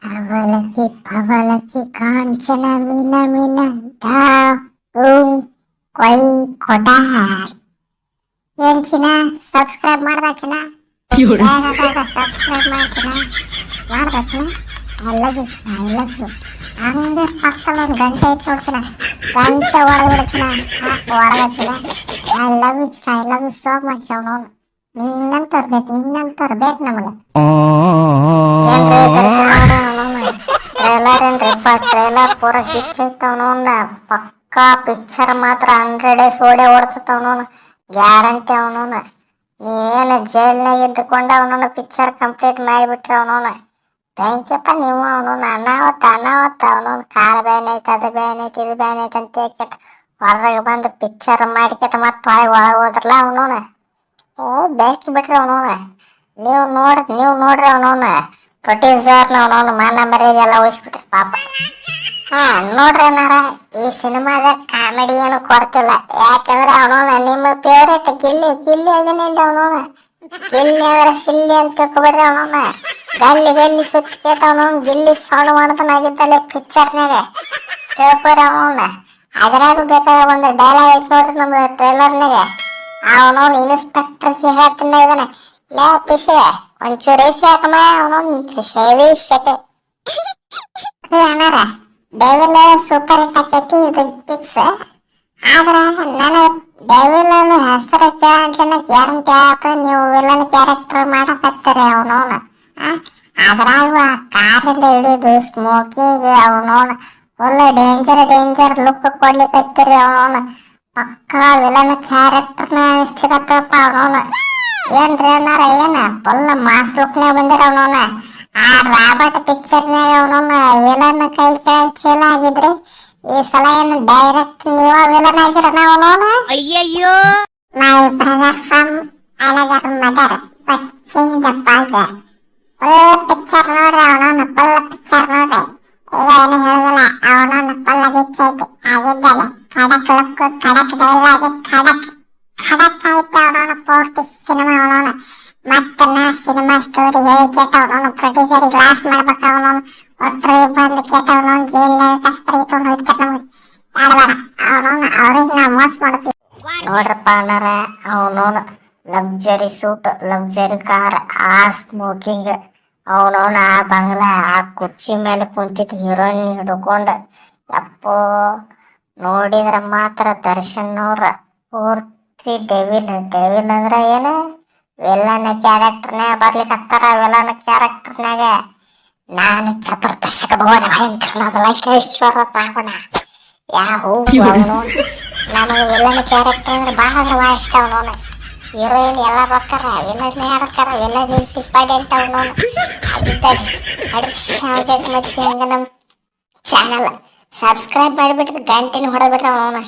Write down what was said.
ಅವಲಕ್ಕಿ ಪವಲಕ್ಕಿ ಕಾಂಚನ ಮಿನ ಮಿನ ಡಾಮ್ ಕೊಯ್ ಕೊಡಾರ್. ಏನ್ ಚಿನ್ನ ಸಬ್ಸ್ಕ್ರೈಬ್ ಮಾಡ್ದ ಚಿನ್ನ? ಸಬ್ಸ್ಕ್ರೈಬ್ ಮಾಡಿ ಚಿನ್ನ. ಮಾಡ್ದ ಚಿನ್ನ? ಐ ಲವ್ ಯು ಚಿನ್ನ, ಐ ಲವ್ ಯು. ಹಂಗೆ ಪಕ್ಕದಲ್ಲಿ ಒಂದು ಗಂಟೆ ಐತೆ ನೋಡಿ ಚಿನ್ನ, ಗಂಟೆ ಹೊಡೆದ್ಬಿಡ ಚಿನ್ನ. ಹೊಡೆದ ಚಿನ್ನ. ಐ ಲವ್ ಯು ಚಿನ್ನ, I love you so much. ಅವನು ನಿನ್ನಂತರ್ಬೇಕು ನಮಗೆ. ಏನ್ರಿ ದರ್ಶನ ಟ್ರೇಲರ್ ಏನ್ರಿಪ್ಪ? ಟ್ರೇಲರ್ ಪೂರ ಗಿಚ್ ಐತವನ. ಪಕ್ಕಾ ಪಿಕ್ಚರ್ ಮಾತ್ರ 100 days ಓಡೇ ಓಡ್ತವನ, ಗ್ಯಾರಂಟಿ ಅವನವನ. ನೀವೇನು ಜೈಲ್ನಾಗ ಇದ್ದುಕೊಂಡು ಅವನವನ ಪಿಕ್ಚರ್ ಕಂಪ್ಲೀಟ್ ಮಾಡಿಬಿಟ್ರೆ ಅವನವನ ಥ್ಯಾಂಕ್ ಯಪ್ಪ. ನೀವು ಅವನವನ ಅನಾವತ್ತ ಅವನವನ ಕಾಲು ಬ್ಯಾನ್ ಐತೆ, ಅದು ಬ್ಯಾನ್ ಐತೆ, ಇದು ಬ್ಯಾನ್ ಐತೆ ಅಂತ ಕೆಟ್ಟ ಹೊರಗೆ ಬಂದು ಪಿಕ್ಚರ್ ಮಾಡಿಕೆಟ್ಟ ಮತ್ತೆ ಒಳಗೆ ಹೋದ್ರಲ್ಲ ಅವನವನ. ಬೇಕಿ ಬಿಟ್ರಿ ಅವನವನ. ನೀವು ನೋಡ್ರಿ ಅವನವನ ಪ್ರೊಡ್ಯೂಸರ್ನ ಅವನವನ ಮಾನ ಮರ್ಯಾದೆ ಎಲ್ಲ ಉಳಿಸ್ಬಿಟ್ರಿ ಪಾಪ. ನೋಡ್ರಿ ಅನ್ನಾರ, ಈ ಸಿನಿಮಾದ ಕಾಮಿಡಿ ಏನು ಕೊಡ್ತಿಲ್ಲ. ಯಾಕಂದ್ರೆ ಅವನವನ ನಿಮ್ಮ ಫೇವ್ರೇಟ್ ಗಿಲ್ಲಿ ಅದನ್ನೇನ್ರಿ ಅವನವನ. ಗಿಲ್ಲಿ ಅಂದ್ರೆ ಸಿಲ್ಲಿ ಅಂತ ತಿಳ್ಕೊಬೇಡ್ರಿ ಅವನವನ. ಗಲ್ಲಿ ಸುತ್ತ ಕೇಟ ಅವನವನ ಗಿಲ್ಲಿ ಸೌಂಡ್ ಮಾಡ್ತಾನಾಗಿದ್ದಲ್ಲ ಪಿಕ್ಚರ್ನಾಗ, ತಿಳ್ಕೊರಿ ಅವನವನ. ಅದ್ರಾಗ ಬೇಕಾದ್ರೆ ಒಂದು ಡೈಲಾಗ್ ಐತೆ ನೋಡ್ರಿ ನಮ್ಮ ಟ್ರೇಲರ್ನಾಗ. ಅವನವನು ಇನ್ಸ್ಪೆಕ್ಟರ್ಗೆ ಹೇಳ್ತಿನ ಇದನ್ನ, ಲೇ ಪಿಸೆ ಒಂಚೂರು ಏಸಿ ಹಾಕಮ್ಮ, ಅವನವನು ಸೇವಿ ಸೆಕೆ. ಅಣ್ಣಾರ ಡೆವಿಲ್ ಸೂಪರ್ ಹಿಟ್ ಆಕೈತಿ, ಇದು ಫಿಕ್ಸ್. ಆದ್ರೆ ನಾನು ಡೆವಿಲ್ ಹೆಸರು ಕೇಳಂಟ್ಲಿನ ಗ್ಯಾರಂಟಿ ಆಕ ನೀವು ವಿಲನ್ ಕ್ಯಾರೆಕ್ಟರ್ ಮಾಡಕತ್ತೀರಿ ಅವನವನ. ಅದ್ರಾಗ ಆ ಕಾರಿಂದ ಹಿಡಿದು ಸ್ಮೋಕಿಂಗ್ ಅವನವನ ಫುಲ್ ಡೇಂಜರ್ ಲುಕ್ ಕೊಡ್ಲಿಕ್ಕತ್ತೀರಿ ಅವನವನ. ಪಕ್ಕಾ ವಿಲನ್ ಕ್ಯಾರೆಕ್ಟರ್ನ ಅನಿಸ್ಲಿಕ್ಕತ್ತಪ್ಪ ಅವನವನ. ಏನ್ರಿ ಅಣ್ಣಾರ ಏನ ಫುಲ್ ಮಾಸ್ ಲುಕ್ನಾಗ ಬಂದಿರ ಅವನವನ. ಆ ರಾಬರ್ಟ್ ಪಿಕ್ಚರ್ನಾಗ ಅವನವನ ವಿಲನ್ ಕೈ ಕೆಳಗೆ ಚೀಲ ಆಗಿದ್ರಿ. ಈ ಸಲ ಏನು ಡೈರೆಕ್ಟ್ ನೀವ ವಿಲನ್ ಆಗಿರನ ಅವನವನ. ಅಯ್ಯಯ್ಯೋ, my brother from another mother but change the father. Full picture ನೋಡ್ರಿ ಅವನವನ, ಫುಲ್ ಪಿಕ್ಚರ್ ನೋಡ್ರಿ. ಈಗ ಏನು ಹೇಳುದಿಲ್ಲ, ಅವನವನ ಫುಲ್ ಆಗಿದ್ದೈತಿ ಆಗಿದ್ದಲೆ ಖಡಕ್ ಲುಕ್, ಖಡಕ್ ಡೈಲಾಗ್, ಖಡಕ್ ಆಯ್ತು ಅವನವನ ಪೂರ್ತಿ ಸಿನಿಮಾ ಅವನವನ. ಮತ್ತ ನಾ ಸಿನಿಮಾ ಸ್ಟೋರಿ ಹೇಳಿ ಕೇಟ ಅವನವನ ಪ್ರೊಡ್ಯೂಸರಿಗೆ ಲಾಸ್ ಮಾಡ್ಬೇಕ ಅವನವನ. ಒಟ್ರಿ ಬಂದು ಕೇಟ ಅವನವನ ಜೈಲ್ನಾಗ ಕಸ್ಬರಿ ತೊಗೊಂಡು ಹೋಗ್ತಾರೆ ನಮಗೆ. ಬೇಡ ಅವನವನ ಅವ್ರಿಗೆ ನಾವು ಮೋಸ ಮಾಡ್ತೀವಿ. ನೋಡ್ರಪ್ಪ ಅಣ್ಣಾರ, ಅವನವನ ಲಕ್ಸರಿ ಸೂಟ್, ಲಕ್ಸರಿ ಕಾರ್, ಆ ಸ್ಮೋಕಿಂಗ್, ಅವನವನ ಆ ಬಂಗ್ಲಾ, ಆ ಕುರ್ಚಿ ಮೇಲೆ ಕುಂತಿದ್ದು ಹೀರೋಯಿನ್ ಹಿಡ್ಕೊಂಡು ಯಪ್ಪೋ ನೋಡಿದ್ರ ಮಾತ್ರ ದರ್ಶನ್ ಅವ್ರ ಪೂರ್ತಿ ಡೆವಿಲ್ ಅಂದ್ರೆ ಏನು ವಿಲನ್ ಕ್ಯಾರೆಕ್ಟರ್ನಾಗ ಬರ್ಲಿಕ್ಕತ್ತಾರ. ವಿಲನ್ ಕ್ಯಾರೆಕ್ಟರ್ನಾಗ ನಾನು ಚತುರ್ದಶಕ ಭುವನ ಭಯಂಕರನಾದ ಲಂಕೇಶ್ವರ ರಾವಣ ಅವನು. ನಮಗೆ ವಿಲನ್ ಕ್ಯಾರೆಕ್ಟರ್ ಅಂದ್ರೆ ಭಾಳ ಇಷ್ಟ ಅವನವನ. ಹೀರೋಯಿನ್ ಎಲ್ಲ ಬರ್ತಾರ, ವಿಲನ್ ಯಾರಕ್ಕಾರ, ವಿಲನ್ ಈಸ್ ಇಂಪಾರ್ಟೆಂಟ್ ಅವನವನು. ಆಗಿದ್ದಲ್ಲಿ ಅಡಿಸ್ಗೆ ಮತ್ತೆ ಹಂಗೆ ನಮ್ಮ ಚಾನಲ್ ಸಬ್ಸ್ಕ್ರೈಬ್ ಮಾಡಿಬಿಟ್ರೆ ಗಂಟೆನ ಹೊಡೆದ್ಬಿಟ್ರೆ ಅವನವನ.